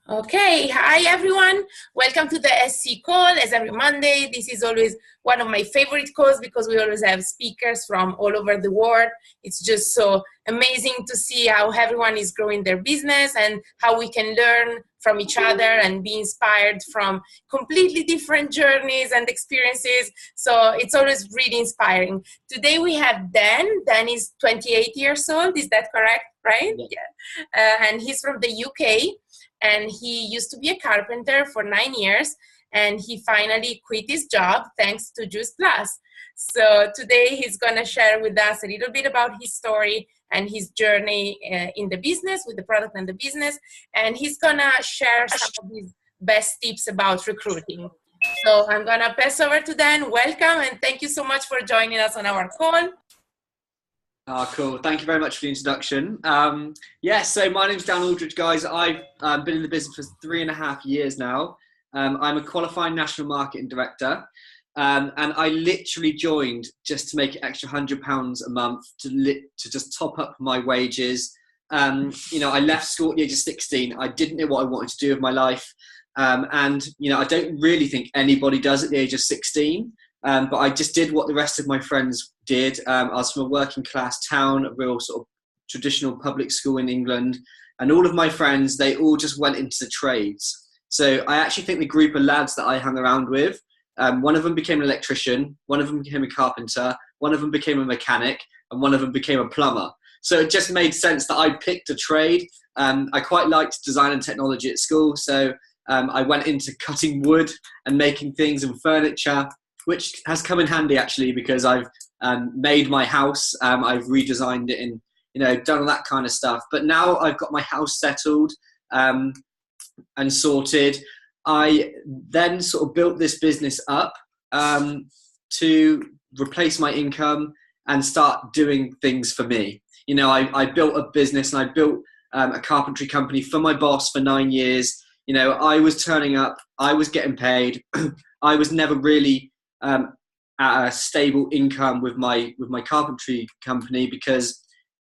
Okay, hi everyone. Welcome to the SC call. As every Monday, this is always one of my favorite calls because we always have speakers from all over the world. It's just so amazing to see how everyone is growing their business and how we can learn from each other and be inspired from completely different journeys and experiences. So it's always really inspiring. Today we have Dan. Dan is 28 years old. Is that correct? Right? Yeah. And he's from the UK. And he used to be a carpenter for 9 years, and he finally quit his job thanks to Juice Plus. So today he's going to share with us a little bit about his story and his journey in the business, with the product and the business, and he's going to share some of his best tips about recruiting. So I'm going to pass over to Dan. Welcome, and thank you so much for joining us on our call. Cool. Thank you very much for the introduction. So my name's Dan Aldridge, guys. I've been in the business for 3.5 years now. I'm a qualified national marketing director, and I literally joined just to make an extra £100 a month to just top up my wages. I left school at the age of 16. I didn't know what I wanted to do with my life, and I don't really think anybody does at the age of 16. But I just did what the rest of my friends did. I was from a working class town, a real sort of traditional public school in England. And all of my friends, they all just went into the trades. So I actually think the group of lads that I hung around with, one of them became an electrician, one of them became a carpenter, one of them became a mechanic, and one of them became a plumber. So it just made sense that I picked a trade. I quite liked design and technology at school. So I went into cutting wood and making things and furniture, which has come in handy actually because I've made my house, I've redesigned it and done all that kind of stuff. But now I've got my house settled and sorted. I then sort of built this business up to replace my income and start doing things for me. I built a business and I built a carpentry company for my boss for 9 years. I was turning up, I was getting paid. I was never really at a stable income with my carpentry company, because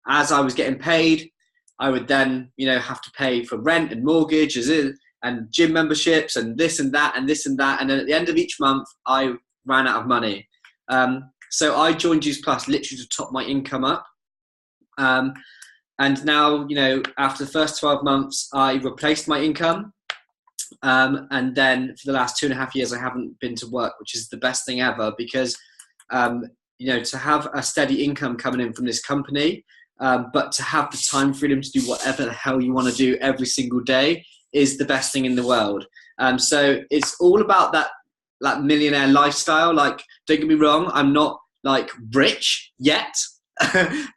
as I was getting paid, I would then have to pay for rent and mortgages and gym memberships and this and that and this and that, and then at the end of each month I ran out of money. So I joined Juice Plus literally to top my income up, and now after the first 12 months I replaced my income. And then for the last 2.5 years, I haven't been to work, which is the best thing ever, because, to have a steady income coming in from this company, but to have the time freedom to do whatever the hell you want to do every single day is the best thing in the world. So it's all about that millionaire lifestyle. Like, don't get me wrong, I'm not like rich yet,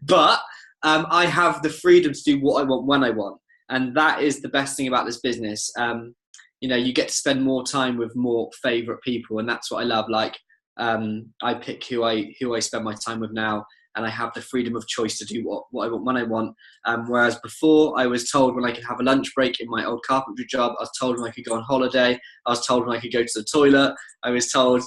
but I have the freedom to do what I want when I want. And that is the best thing about this business. You get to spend more time with more favorite people, and that's what I love. Like, I pick who I spend my time with now, and I have the freedom of choice to do what I want when I want. Whereas before, I was told when I could have a lunch break in my old carpentry job. I was told when I could go on holiday. I was told when I could go to the toilet. I was told,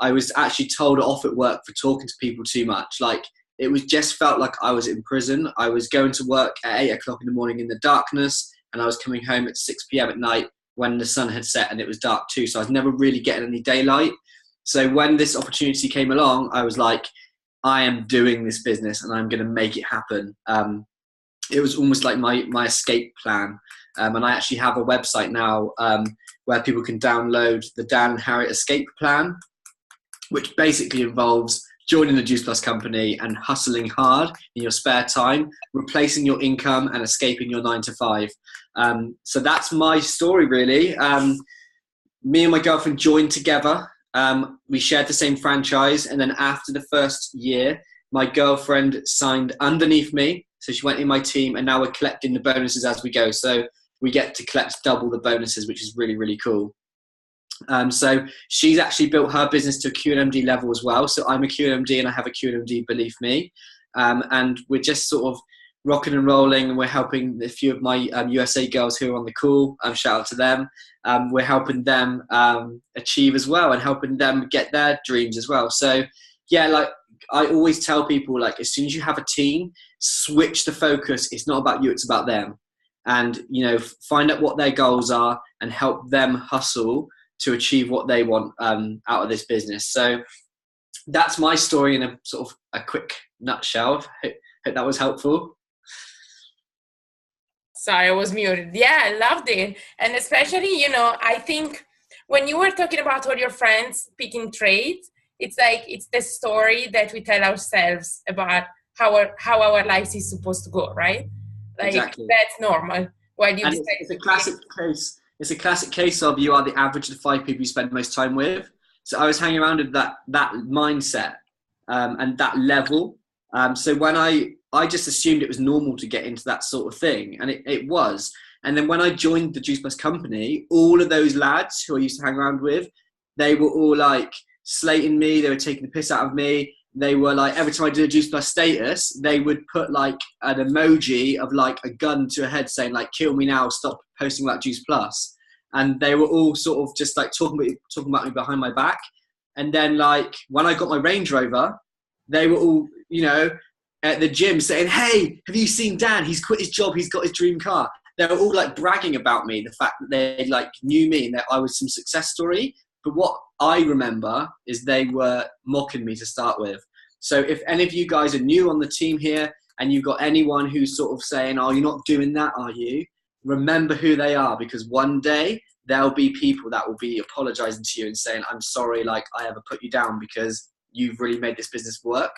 I was actually told off at work for talking to people too much. Like, it was just felt like I was in prison. I was going to work at 8 o'clock in the morning in the darkness, and I was coming home at 6 p.m. at night when the sun had set and it was dark too. So I was never really getting any daylight. So when this opportunity came along, I was like, I am doing this business and I'm going to make it happen. It was almost like my escape plan. And I actually have a website now where people can download the Dan and Harriet Escape Plan, which basically involves joining the Juice Plus company and hustling hard in your spare time, replacing your income and escaping your 9 to 5. So that's my story, really. Me and my girlfriend joined together. We shared the same franchise. And then after the first year, my girlfriend signed underneath me. So she went in my team, and now we're collecting the bonuses as we go. So we get to collect double the bonuses, which is really, really cool. So she's actually built her business to a QMD level as well. So I'm a QMD and I have a QMD beneath me. And we're just sort of rocking and rolling, and we're helping a few of my USA girls who are on the call. Shout out to them. We're helping them achieve as well, and helping them get their dreams as well. So yeah, like I always tell people, like, as soon as you have a team, switch the focus. It's not about you, it's about them. and, you know, find out what their goals are and help them hustle to achieve what they want out of this business. So that's my story in a sort of a quick nutshell. Hope that was helpful. Sorry, I was muted. Yeah, I loved it. And especially, you know, I think when you were talking about all your friends picking trades, it's like it's the story that we tell ourselves about how our lives is supposed to go, right? Like Exactly. that's normal. While you And it's a classic case. It's a classic case of you are the average of the 5 people you spend most time with. So I was hanging around with that mindset and that level. So when I just assumed it was normal to get into that sort of thing, and it was. And then when I joined the Juice Plus company, all of those lads who I used to hang around with, they were all like slating me. They were taking the piss out of me. They were like, every time I did a Juice Plus status, they would put like an emoji of like a gun to a head saying like, kill me now, stop posting about Juice Plus. And they were all sort of just like talking about me behind my back. And then like when I got my Range Rover, they were all, you know, at the gym saying, hey, have you seen Dan? He's quit his job. He's got his dream car. They were all like bragging about me, the fact that they like knew me and that I was some success story. But what I remember is they were mocking me to start with. So if any of you guys are new on the team here and you've got anyone who's sort of saying, oh, you're not doing that, are you? Remember who they are, because one day there'll be people that will be apologizing to you and saying, I'm sorry, like I ever put you down because you've really made this business work.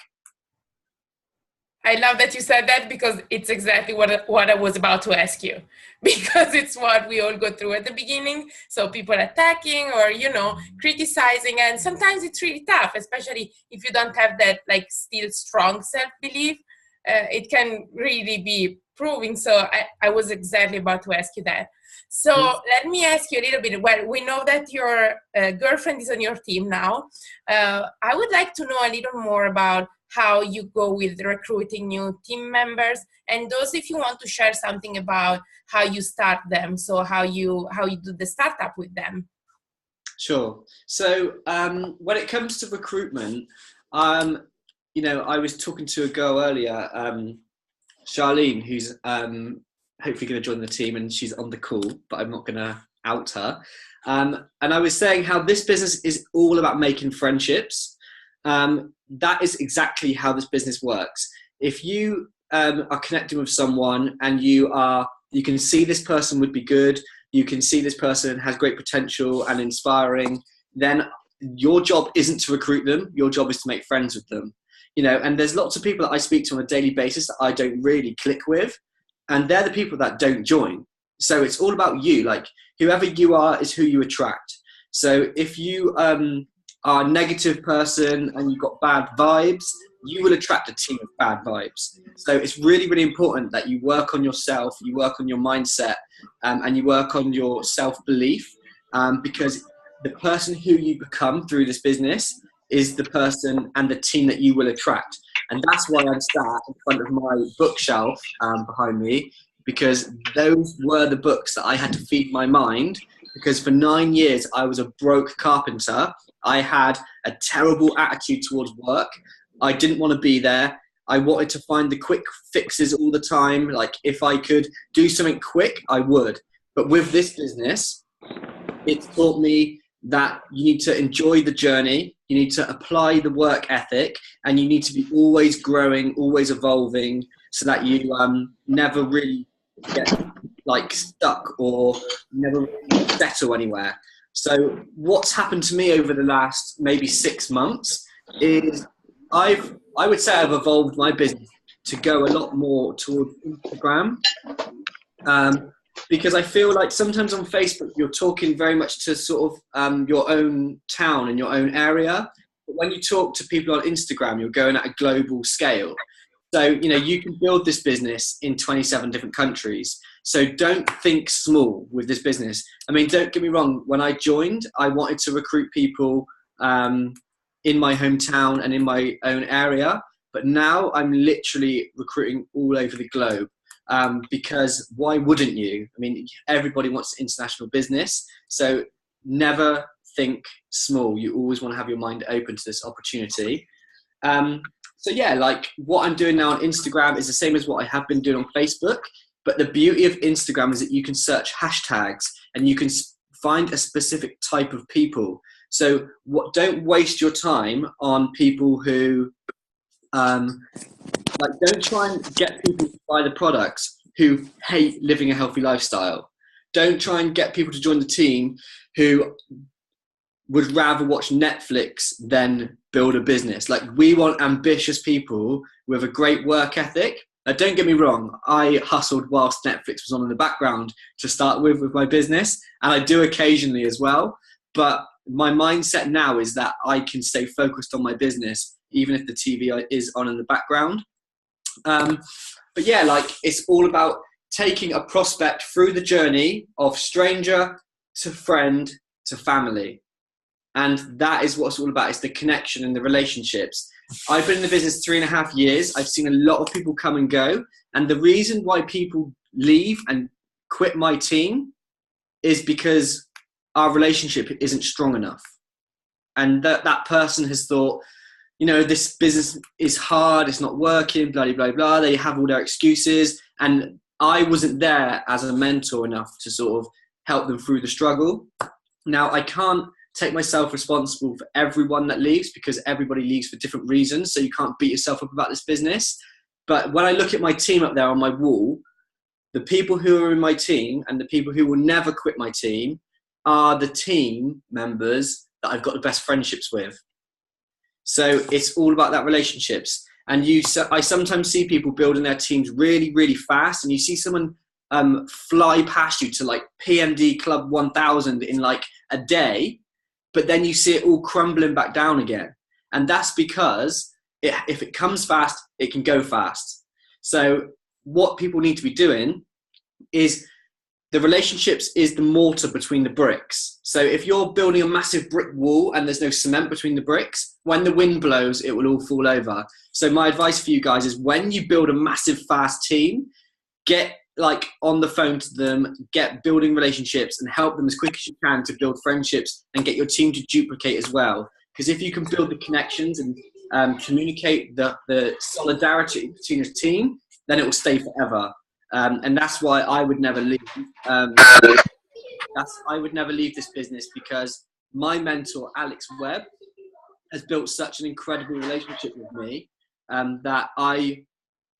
I love that you said that, because it's exactly what I was about to ask you, because it's what we all go through at the beginning. So people attacking or, you know, criticizing, and sometimes it's really tough, especially if you don't have that like still strong self-belief. It can really be proving. So I was exactly about to ask you that. So let me ask you a little bit. Well, we know that your girlfriend is on your team now. I would like to know a little more about how you go with recruiting new team members, and those, if you want to share something about how you start them, so how you do the startup with them. Sure. So when it comes to recruitment, you know, I was talking to a girl earlier, Charlene, who's hopefully going to join the team, and she's on the call, but I'm not going to out her. And I was saying how this business is all about making friendships. That is exactly how this business works. If you are connecting with someone and you can see this person would be good, you can see this person has great potential and inspiring, then your job isn't to recruit them. Your job is to make friends with them. You know, and there's lots of people that I speak to on a daily basis that I don't really click with, and they're the people that don't join. So it's all about you. Like whoever you are is who you attract. So if you are a negative person and you've got bad vibes, you will attract a team of bad vibes. So it's really, really important that you work on yourself, you work on your mindset, and you work on your self-belief, because the person who you become through this business is the person and the team that you will attract. And that's why I'm sat in front of my bookshelf behind me, because those were the books that I had to feed my mind, because for 9 years I was a broke carpenter. I had a terrible attitude towards work. I didn't want to be there. I wanted to find the quick fixes all the time. Like if I could do something quick, I would. But with this business, it's taught me that you need to enjoy the journey. You need to apply the work ethic, and you need to be always growing, always evolving, so that you never really get like stuck or never really settle anywhere. So what's happened to me over the last maybe 6 months is I would say I've evolved my business to go a lot more towards Instagram, because I feel like sometimes on Facebook you're talking very much to sort of your own town and your own area. But when you talk to people on Instagram, you're going at a global scale. So, you know, you can build this business in 27 different countries. So don't think small with this business. I mean, don't get me wrong. When I joined, I wanted to recruit people in my hometown and in my own area. But now I'm literally recruiting all over the globe, because why wouldn't you? I mean, everybody wants international business. So never think small. You always want to have your mind open to this opportunity. So yeah, like what I'm doing now on Instagram is the same as what I have been doing on Facebook. But the beauty of Instagram is that you can search hashtags and you can find a specific type of people. So don't waste your time on people who, don't try and get people to buy the products who hate living a healthy lifestyle. Don't try and get people to join the team who would rather watch Netflix than build a business. Like, we want ambitious people with a great work ethic. Now, don't get me wrong, I hustled whilst Netflix was on in the background to start with my business, and I do occasionally as well. But my mindset now is that I can stay focused on my business even if the TV is on in the background. But yeah, like, it's all about taking a prospect through the journey of stranger to friend to family. And that is what it's all about. It's the connection and the relationships. I've been in the business 3.5 years. I've seen a lot of people come and go. And the reason why people leave and quit my team is because our relationship isn't strong enough. And that person has thought, this business is hard, it's not working, blah, blah, blah. They have all their excuses. And I wasn't there as a mentor enough to sort of help them through the struggle. Now, I can't take myself responsible for everyone that leaves, because everybody leaves for different reasons. So you can't beat yourself up about this business. But when I look at my team up there on my wall, the people who are in my team and the people who will never quit my team are the team members that I've got the best friendships with. So it's all about that relationships. And I sometimes see people building their teams really, really fast, and you see someone fly past you to like PMD Club 1000 in like a day, but then you see it all crumbling back down again. And that's because if it comes fast, it can go fast. So what people need to be doing is, the relationships is the mortar between the bricks. So if you're building a massive brick wall and there's no cement between the bricks, when the wind blows, it will all fall over. So my advice for you guys is, when you build a massive fast team, get like on the phone to them, get building relationships and help them as quick as you can to build friendships, and get your team to duplicate as well. Because if you can build the connections and communicate the solidarity between a team, then it will stay forever. And that's why I would never leave. I would never leave this business, because my mentor, Alex Webb, has built such an incredible relationship with me that I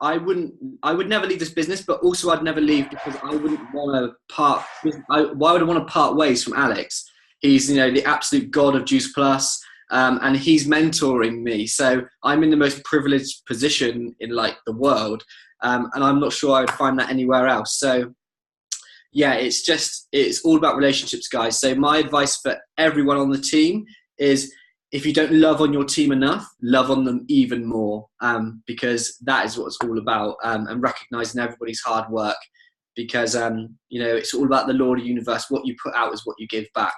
would never leave this business. But also, I'd never leave because I wouldn't want to part. Why would I want to part ways from Alex? He's the absolute god of Juice Plus. And he's mentoring me. So I'm in the most privileged position in like the world. And I'm not sure I would find that anywhere else. So yeah, it's all about relationships, guys. So my advice for everyone on the team is, if you don't love on your team enough, love on them even more, because that is what it's all about, and recognizing everybody's hard work, because it's all about the law of the universe. What you put out is what you give back.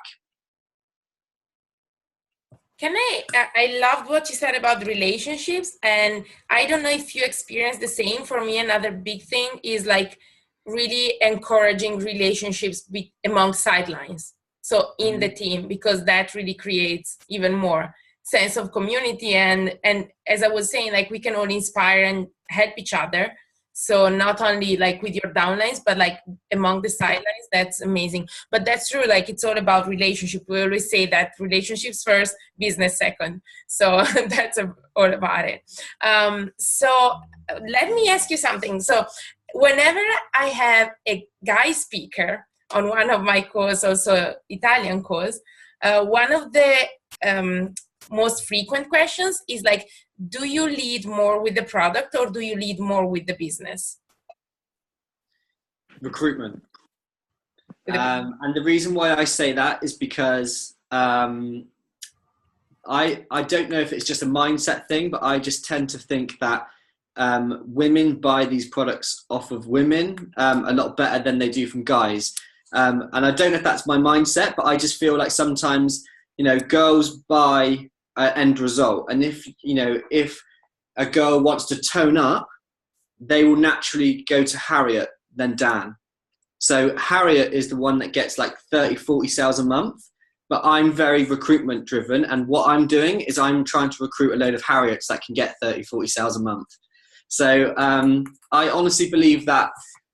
I loved what you said about relationships, and I don't know if you experience the same. For me, another big thing is like really encouraging relationships among sidelines. So in the team, because that really creates even more sense of community. And as I was saying, like, we can all inspire and help each other. So not only like with your downlines, but like among the sidelines. That's amazing. But that's true. Like, it's all about relationship. We always say that relationships first, business second. So that's all about it. So let me ask you something. So whenever I have a guy speaker on one of my calls, also Italian calls, one of the most frequent questions is like, do you lead more with the product or do you lead more with the business? Recruitment. And the reason why I say that is because I don't know if it's just a mindset thing, but I just tend to think that women buy these products off of women a lot better than they do from guys. And I don't know if that's my mindset, but I just feel like sometimes, girls buy an end result. And if a girl wants to tone up, they will naturally go to Harriet than Dan. So Harriet is the one that gets like 30, 40 sales a month, but I'm very recruitment driven. And what I'm doing is I'm trying to recruit a load of Harriets that can get 30, 40 sales a month. So I honestly believe that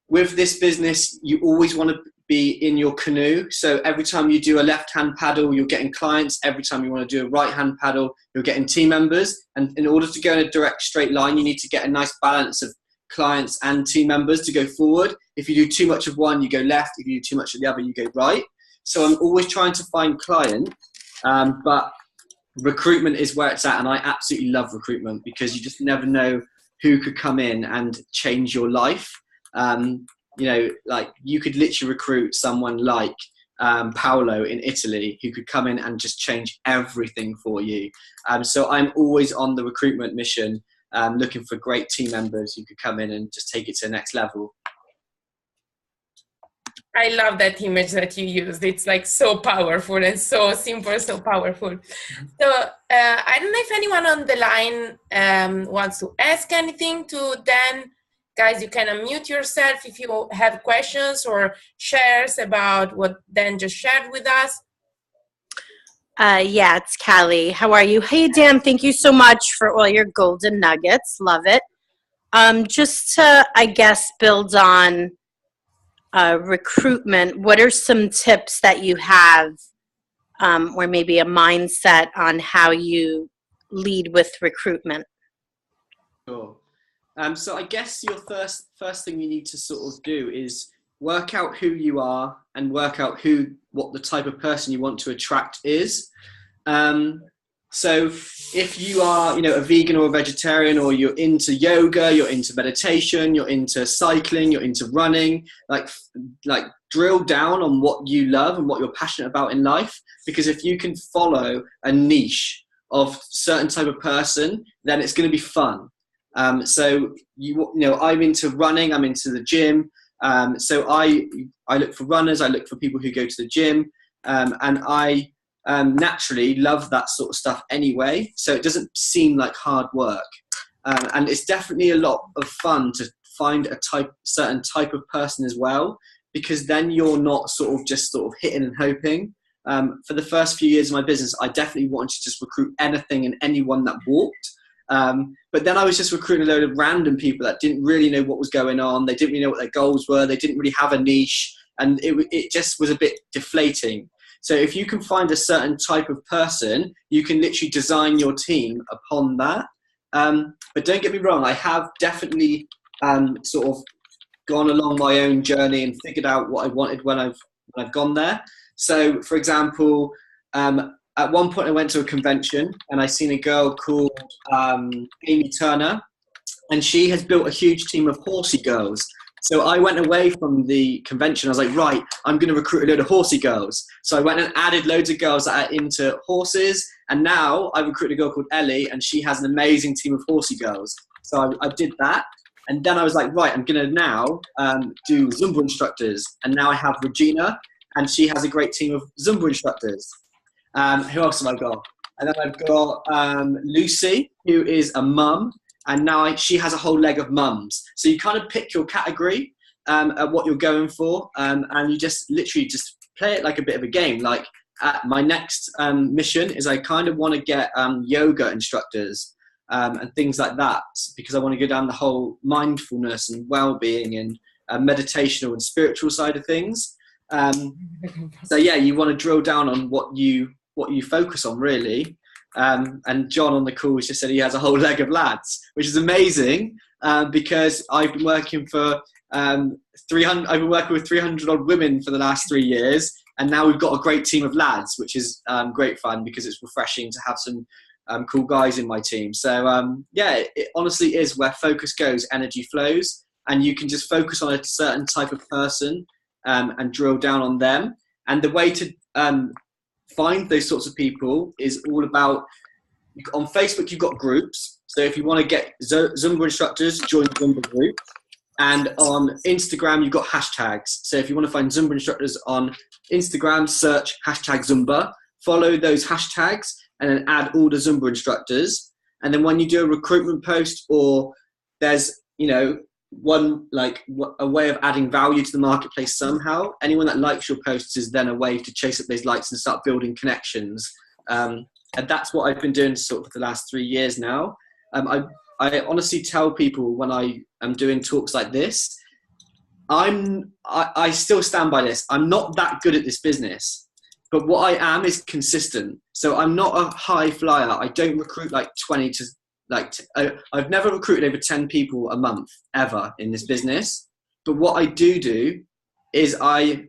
with this business, you always want to be in your canoe. So every time you do a left-hand paddle, you're getting clients. Every time you want to do a right-hand paddle, you're getting team members. And in order to go in a direct straight line, you need to get a nice balance of clients and team members to go forward. If you do too much of one, you go left. If you do too much of the other, you go right. So I'm always trying to find clients, but recruitment is where it's at. And I absolutely love recruitment because you just never know who could come in and change your life. You know, like you could literally recruit someone like Paolo in Italy who could come in and just change everything for you. So I'm always on the recruitment mission, looking for great team members who could come in and just take it to the next level. I love that image that you used. It's like so powerful and so simple, so powerful. So I don't know if anyone on the line wants to ask anything to Dan. Guys, you can unmute yourself if you have questions or shares about what Dan just shared with us. Yeah, it's Callie. How are you? Hey, Dan, thank you so much for all your golden nuggets. Love it. Just to, I guess, build on recruitment, what are some tips that you have or maybe a mindset on how you lead with recruitment? Sure. So I guess your first thing you need to sort of do is work out who you are and work out what the type of person you want to attract is. So if you are, you know, a vegan or a vegetarian, or you're into yoga, you're into meditation, you're into cycling, you're into running, like drill down on what you love and what you're passionate about in life. Because if you can follow a niche of certain type of person, then it's going to be fun. So you know, I'm into running, I'm into the gym. So I look for runners, I look for people who go to the gym, and I naturally love that sort of stuff anyway. So it doesn't seem like hard work, and it's definitely a lot of fun to find a certain type of person as well, because then you're not sort of hitting and hoping. For the first few years of my business, I definitely wanted to just recruit anything and anyone that walked. But then I was just recruiting a load of random people that didn't really know what was going on. They didn't really know what their goals were. They didn't really have a niche, and it just was a bit deflating. So if you can find a certain type of person, you can literally design your team upon that. But don't get me wrong, I have definitely sort of gone along my own journey and figured out what I wanted when I've gone there. So, for example, at one point I went to a convention and I seen a girl called Amy Turner, and she has built a huge team of horsey girls. So I went away from the convention. I was like, right, I'm going to recruit a load of horsey girls. So I went and added loads of girls that are into horses. And now I've recruited a girl called Ellie, and she has an amazing team of horsey girls. So I did that. And then I was like, right, I'm going to now do Zumba instructors. And now I have Regina, and she has a great team of Zumba instructors. Who else have I got? And then I've got Lucy, who is a mum. And now she has a whole leg of mums. So you kind of pick your category at what you're going for, and you just literally just play it like a bit of a game. Like my next mission is I kind of want to get yoga instructors and things like that, because I want to go down the whole mindfulness and well-being and meditational and spiritual side of things. So yeah, you want to drill down on what you focus on, really. And John on the call just said he has a whole leg of lads, which is amazing, because I've been working for 300. I've been working with 300 odd women for the last 3 years, and now we've got a great team of lads, which is great fun because it's refreshing to have some cool guys in my team. So yeah, it honestly is where focus goes, energy flows, and you can just focus on a certain type of person and drill down on them. And the way to find those sorts of people is all about, on Facebook you've got groups. So if you want to get Zumba instructors, join the Zumba group. And on Instagram you've got hashtags. So if you want to find Zumba instructors on Instagram, search hashtag Zumba, follow those hashtags, and then add all the Zumba instructors. And then when you do a recruitment post, or there's, you know, a way of adding value to the marketplace somehow, anyone that likes your posts is then a way to chase up those likes and start building connections. And that's what I've been doing sort of for the last 3 years now. I honestly tell people when I am doing talks like this, I still stand by this. I'm not that good at this business, but what I am is consistent. So I'm not a high flyer. I don't recruit like 20 to I've never recruited over 10 people a month ever in this business. But what I do is I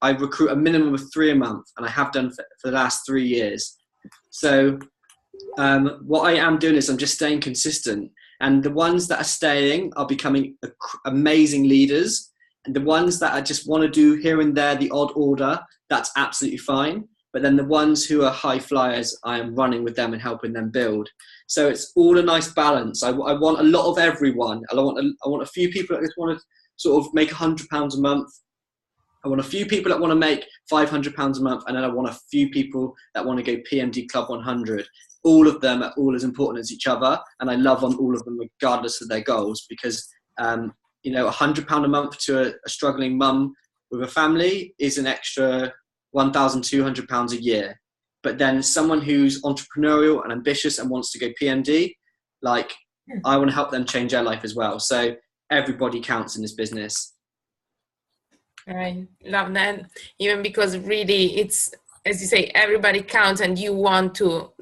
recruit a minimum of 3 a month, and I have done for the last 3 years. So what I am doing is I'm just staying consistent, and the ones that are staying are becoming amazing leaders, and the ones that I just want to do here and there the odd order, that's absolutely fine. But then the ones who are high flyers, I am running with them and helping them build. So it's all a nice balance. I want a lot of everyone. I want a few people that just want to sort of make £100 a month. I want a few people that want to make £500 a month, and then I want a few people that want to go PMD Club 100. All of them are all as important as each other, and I love on all of them regardless of their goals, because £100 a month to a struggling mum with a family is an extra £1,200 a year. But then someone who's entrepreneurial and ambitious and wants to go PMD, like, I want to help them change their life as well. So everybody counts in this business. I love that. Even because really it's, as you say, everybody counts, and you want to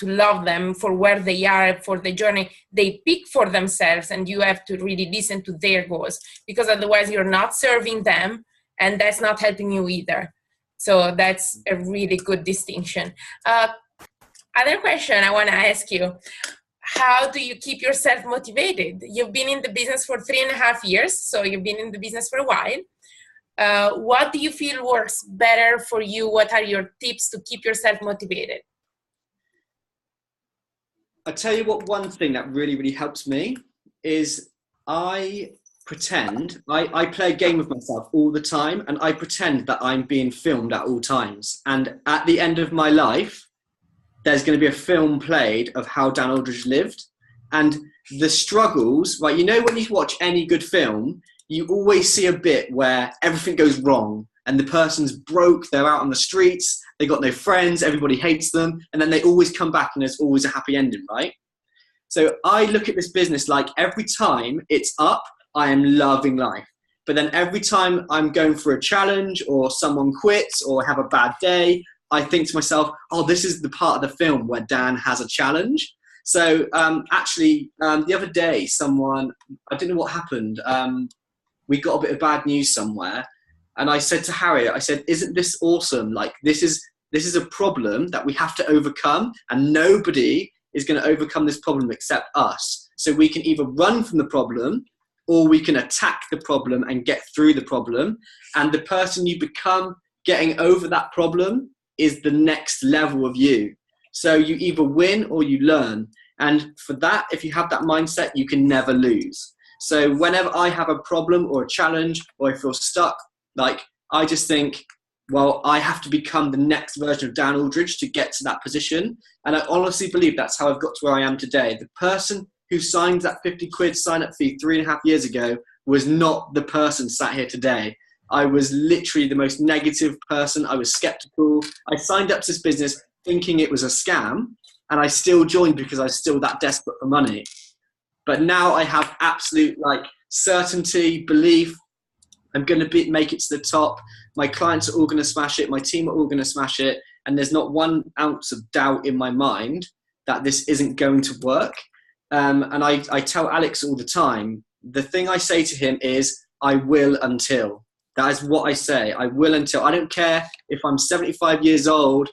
love them for where they are, for the journey they pick for themselves, and you have to really listen to their goals, because otherwise you're not serving them, and that's not helping you either. So that's a really good distinction. Other question I want to ask you: how do you keep yourself motivated? You've been in the business for 3.5 years, so you've been in the business for a while. What do you feel works better for you? What are your tips to keep yourself motivated? I'll tell you what, one thing that really, really helps me is I play a game with myself all the time, and I pretend that I'm being filmed at all times. And at the end of my life, there's going to be a film played of how Dan Aldridge lived. And the struggles, right? You know, when you watch any good film, you always see a bit where everything goes wrong and the person's broke, they're out on the streets, they got no friends, everybody hates them, and then they always come back and there's always a happy ending, right? So I look at this business like every time it's up, I am loving life. But then every time I'm going for a challenge or someone quits or have a bad day, I think to myself, oh, this is the part of the film where Dan has a challenge. So the other day, I don't know what happened. We got a bit of bad news somewhere. And I said to Harriet, I said, isn't this awesome? Like, this is a problem that we have to overcome, and nobody is going to overcome this problem except us. So we can either run from the problem, or we can attack the problem and get through the problem. And the person you become getting over that problem is the next level of you. So you either win or you learn. And for that, if you have that mindset, you can never lose. So whenever I have a problem or a challenge, or I feel stuck, like, I just think, well, I have to become the next version of Dan Aldridge to get to that position. And I honestly believe that's how I've got to where I am today. The person who signed that 50 quid sign-up fee 3.5 years ago was not the person sat here today. I was literally the most negative person. I was skeptical. I signed up to this business thinking it was a scam, and I still joined because I was still that desperate for money. But now I have absolute certainty, belief. I'm going to make it to the top. My clients are all going to smash it. My team are all going to smash it. And there's not 1 ounce of doubt in my mind that this isn't going to work. And I tell Alex all the time, the thing I say to him is, I will until. That is what I say. I will until. I don't care if I'm 75 years old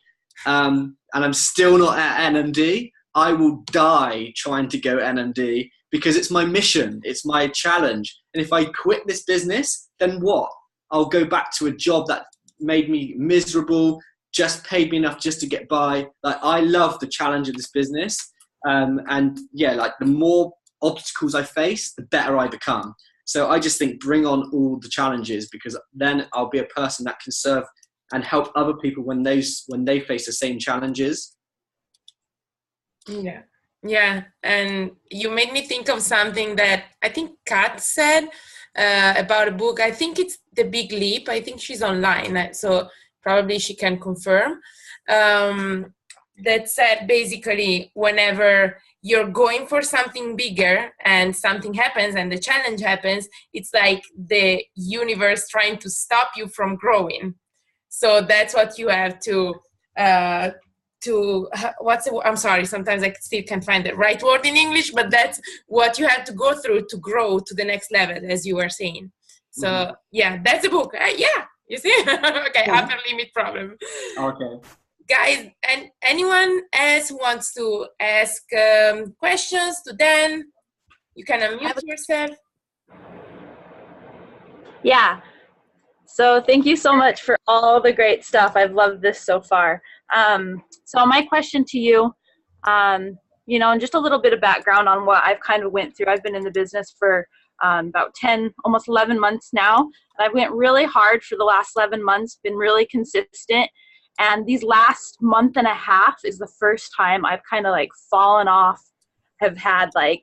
and I'm still not at NMD. I will die trying to go NMD because it's my mission. It's my challenge. And if I quit this business, then what? I'll go back to a job that made me miserable, just paid me enough just to get by. Like, I love the challenge of this business. And yeah, like, the more obstacles I face, the better I become. So I just think bring on all the challenges, because then I'll be a person that can serve and help other people when they face the same challenges. Yeah. And you made me think of something that I think Kat said about a book. I think it's The Big Leap. I think she's online, so probably she can confirm. That said, basically, whenever you're going for something bigger and something happens and the challenge happens, it's like the universe trying to stop you from growing. So that's what you have to what's the, I'm sorry, sometimes I still can't find the right word in English, but that's what you have to go through to grow to the next level, as you were saying. So yeah, that's a book. Yeah, you see. Okay, upper limit problem. Okay. Guys, and anyone else who wants to ask questions to Dan, you can unmute yourself. Yeah. So thank you so much for all the great stuff. I've loved this so far. So my question to you, you know, and just a little bit of background on what I've kind of went through. I've been in the business for about 10, almost 11 months now. And I went really hard for the last 11 months, been really consistent. And these last month and a half is the first time I've kind of like fallen off, have had like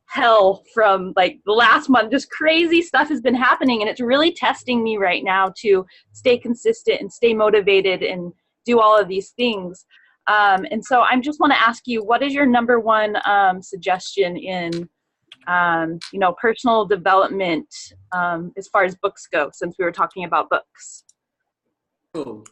hell from like the last month. Just crazy stuff has been happening, and it's really testing me right now to stay consistent and stay motivated and do all of these things. And so I just want to ask you, what is your number one suggestion in you know, personal development as far as books go, since we were talking about books? Cool.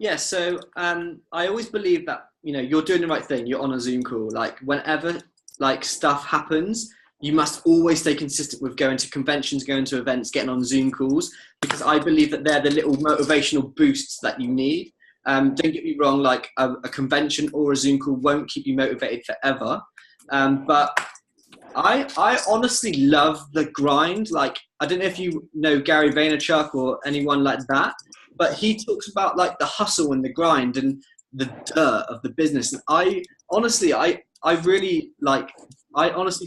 Yeah, so I always believe that, you know, you're doing the right thing. You're on a Zoom call. Like whenever like stuff happens, you must always stay consistent with going to conventions, going to events, getting on Zoom calls, because I believe that they're the little motivational boosts that you need. Don't get me wrong, like a convention or a Zoom call won't keep you motivated forever. But I honestly love the grind. Like, I don't know if you know Gary Vaynerchuk or anyone like that, but he talks about like the hustle and the grind and the dirt of the business. And I honestly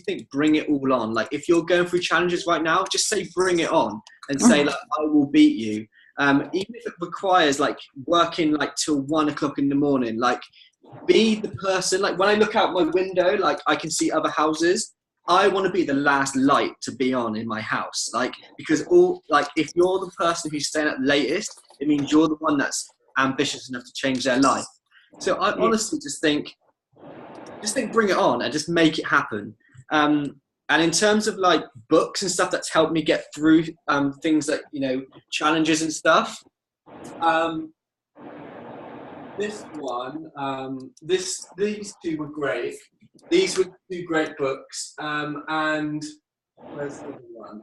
think bring it all on. Like if you're going through challenges right now, just say bring it on and say like I will beat you. Even if it requires like working like till 1 o'clock in the morning, like be the person. Like when I look out my window, like I can see other houses. I want to be the last light to be on in my house. Like, because if you're the person who's staying at the latest, it means you're the one that's ambitious enough to change their life. So I honestly just think bring it on and just make it happen. And in terms of like books and stuff that's helped me get through things like, you know, challenges and stuff. This one, these two were great. These were two great books. And where's the other one?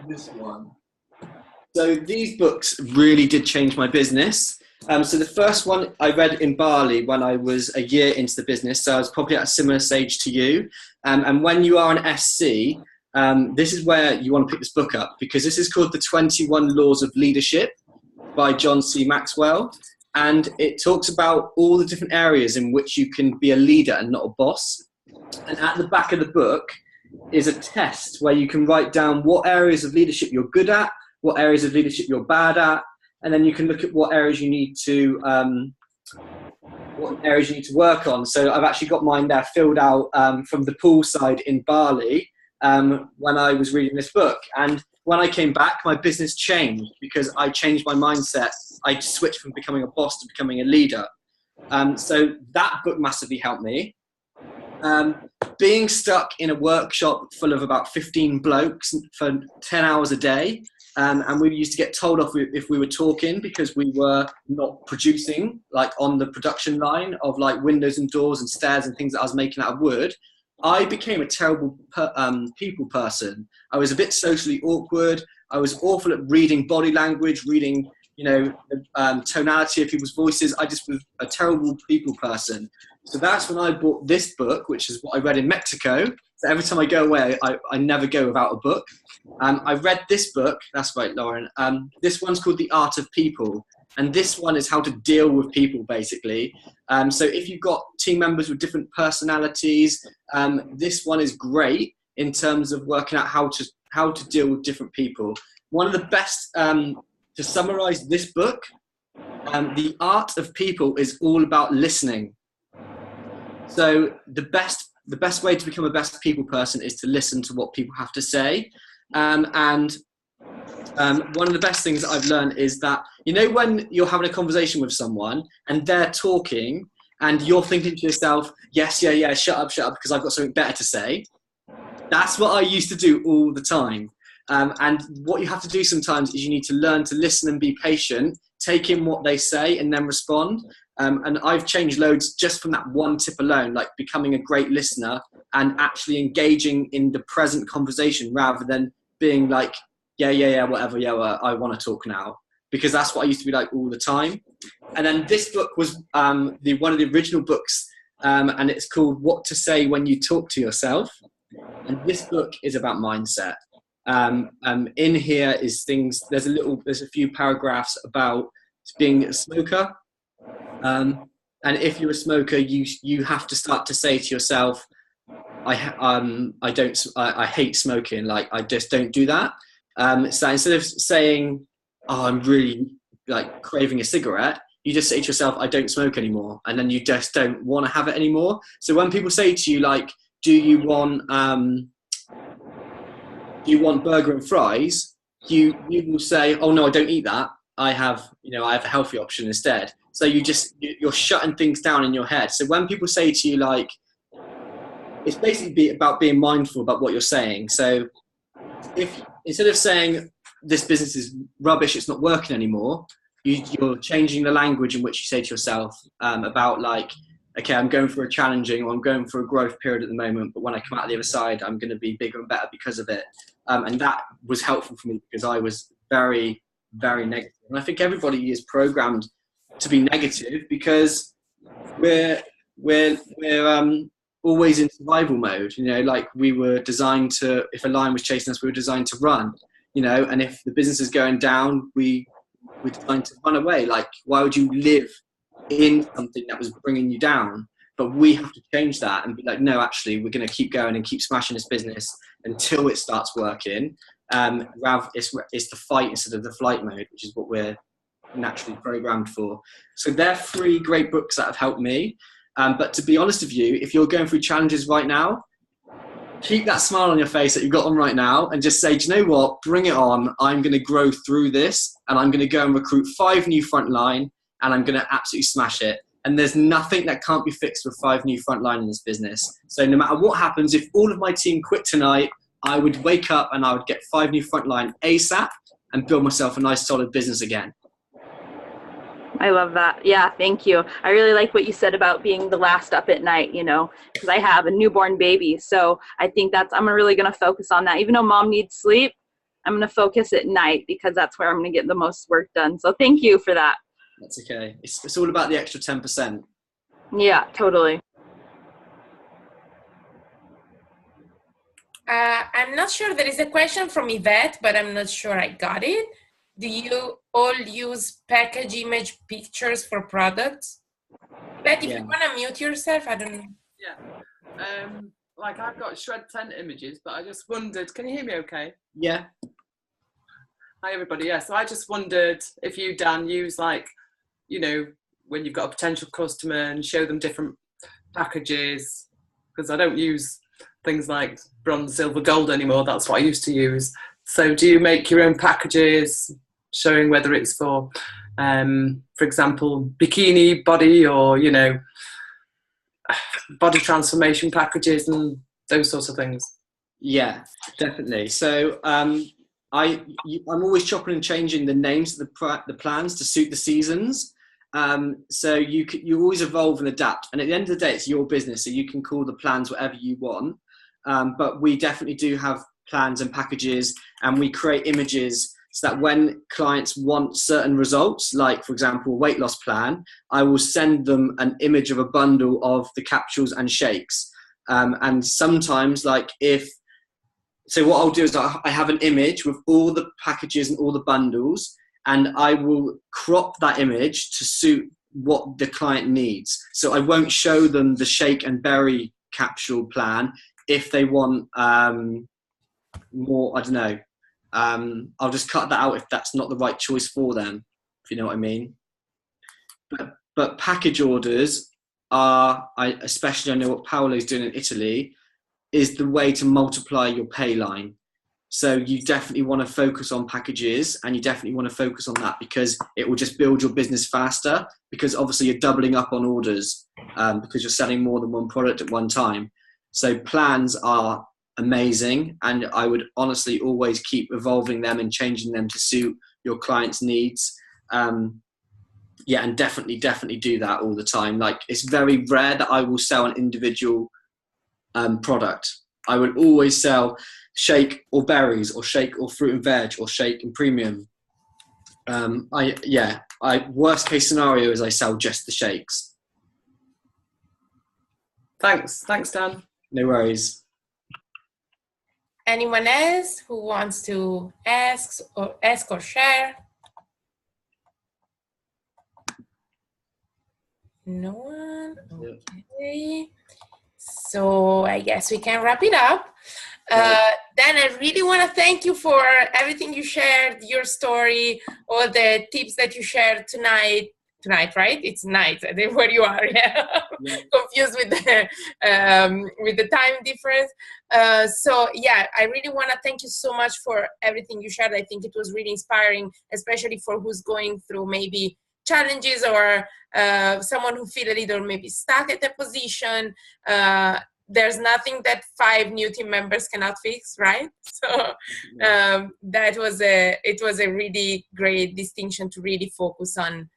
This one. So these books really did change my business. So the first one I read in Bali when I was a year into the business. So I was probably at a similar stage to you. And when you are an SC, this is where you want to pick this book up, because this is called The 21 Laws of Leadership by John C. Maxwell. And it talks about all the different areas in which you can be a leader and not a boss. And at the back of the book is a test where you can write down what areas of leadership you're good at, what areas of leadership you're bad at, and then you can look at what areas you need to work on. So I've actually got mine there filled out from the poolside in Bali when I was reading this book. And when I came back, my business changed because I changed my mindset. I switched from becoming a boss to becoming a leader. So that book massively helped me. Being stuck in a workshop full of about 15 blokes for 10 hours a day, and we used to get told off if we were talking because we were not producing, like on the production line of like windows and doors and stairs and things that I was making out of wood. I became a terrible people person. I was a bit socially awkward. I was awful at reading body language, reading, you know, tonality of people's voices. I just was a terrible people person. So that's when I bought this book, which is what I read in Mexico. So every time I go away, I never go without a book. I read this book. That's right, Lauren. This one's called The Art of People. And this one is how to deal with people, basically. So if you've got team members with different personalities, this one is great in terms of working out how to deal with different people. One of the best, to summarize this book, The Art of People is all about listening. So the best way to become a best people person is to listen to what people have to say. And one of the best things that I've learned is that, you know, when you're having a conversation with someone and they're talking and you're thinking to yourself, yes, yeah, shut up, because I've got something better to say. That's what I used to do all the time. And what you have to do sometimes is you need to learn to listen and be patient, take in what they say and then respond. And I've changed loads just from that one tip alone, like becoming a great listener and actually engaging in the present conversation rather than being like, yeah, whatever, well, I want to talk now. Because that's what I used to be like all the time. And then this book was one of the original books, and it's called What to Say When You Talk to Yourself. And this book is about mindset. In here is things, there's a few paragraphs about being a smoker. And if you're a smoker, you have to start to say to yourself, I hate smoking. Like, I just don't do that. So instead of saying, oh, I'm really like craving a cigarette, you just say to yourself, I don't smoke anymore. And then you just don't want to have it anymore. So when people say to you, like, do you want burger and fries? You will say, oh no, I don't eat that. I have a healthy option instead. So you're shutting things down in your head. So when people say to you, like, it's basically about being mindful about what you're saying. So if instead of saying this business is rubbish, it's not working anymore, you're changing the language in which you say to yourself about, like, okay, I'm going for a challenging, or I'm going for a growth period at the moment, but when I come out the other side, I'm going to be bigger and better because of it. And that was helpful for me because I was very, very negative. And I think everybody is programmed to be negative because we're always in survival mode. Like, we were designed to, if a lion was chasing us, we were designed to run. And if the business is going down, we're designed to run away. Like, why would you live in something that was bringing you down? But we have to change that and be like, no, actually, we're going to keep going and keep smashing this business until it starts working. It's the fight instead of the flight mode, which is what we're naturally programmed for. So they're 3 great books that have helped me. But to be honest with you, if you're going through challenges right now, keep that smile on your face that you've got on right now and just say, do you know what? Bring it on. I'm going to grow through this, and I'm going to go and recruit 5 new frontline, and I'm going to absolutely smash it. And there's nothing that can't be fixed with 5 new frontline in this business. So no matter what happens, if all of my team quit tonight, I would wake up and I would get 5 new frontline ASAP and build myself a nice solid business again. I love that. Yeah, thank you. I really like what you said about being the last up at night, because I have a newborn baby. So I think I'm really going to focus on that. Even though mom needs sleep, I'm going to focus at night because that's where I'm going to get the most work done. So thank you for that. That's okay. It's all about the extra 10%. Yeah, totally. I'm not sure. There is a question from Yvette, but I'm not sure I got it. Do you all use package image pictures for products? Yvette, if you want to mute yourself, I don't know. Yeah. Like, I've got shred 10 images, but I just wondered, can you hear me okay? Yeah. Hi, everybody. Yeah, so I just wondered if you, Dan, use, like, when you've got a potential customer and show them different packages, because I don't use things like bronze, silver, gold anymore. That's what I used to use. So do you make your own packages showing whether it's for example, bikini body or, body transformation packages and those sorts of things? Yeah, definitely. So I'm always chopping and changing the names of the plans to suit the seasons. So you always evolve and adapt. And at the end of the day, it's your business, so you can call the plans whatever you want. But we definitely do have plans and packages, and we create images so that when clients want certain results, like, for example, a weight loss plan, I will send them an image of a bundle of the capsules and shakes. And sometimes, so what I'll do is I have an image with all the packages and all the bundles, and I will crop that image to suit what the client needs. So I won't show them the shake and berry capsule plan if they want more, I don't know. I'll just cut that out if that's not the right choice for them, if you know what I mean. But package orders especially I know what Paolo's doing in Italy, is the way to multiply your pay line. So you definitely want to focus on packages, and you definitely want to focus on that because it will just build your business faster, because obviously you're doubling up on orders. because you're selling more than one product at one time. So plans are amazing, and I would honestly always keep evolving them and changing them to suit your clients' needs. Yeah, and definitely do that all the time. Like, it's very rare that I will sell an individual product. I will always sell shake or berries, or shake or fruit and veg, or shake and premium. Worst case scenario is I sell just the shakes. Thanks, Dan. No worries. Anyone else who wants to ask or share? No one? Okay. So I guess we can wrap it up. Dan, I really want to thank you for everything you shared, your story, all the tips that you shared tonight, right? It's night where you are. Yeah. Confused with the time difference. So yeah, I really want to thank you so much for everything you shared. I think it was really inspiring, especially for who's going through maybe challenges, or someone who feel a little maybe stuck at a position. There's nothing that 5 new team members cannot fix, right? So it was a really great distinction to really focus on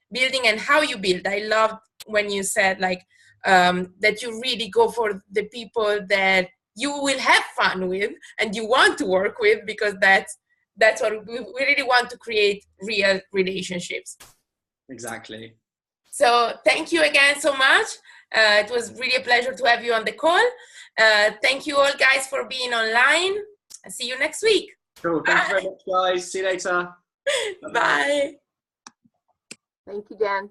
building and how you build. I loved when you said that you really go for the people that you will have fun with and you want to work with, because that's what we really want to create, real relationships. Exactly. So thank you again so much. It was really a pleasure to have you on the call. Thank you all guys for being online. I'll see you next week. Cool. Thank you very much, guys. See you later. Bye. Thank you, Dan.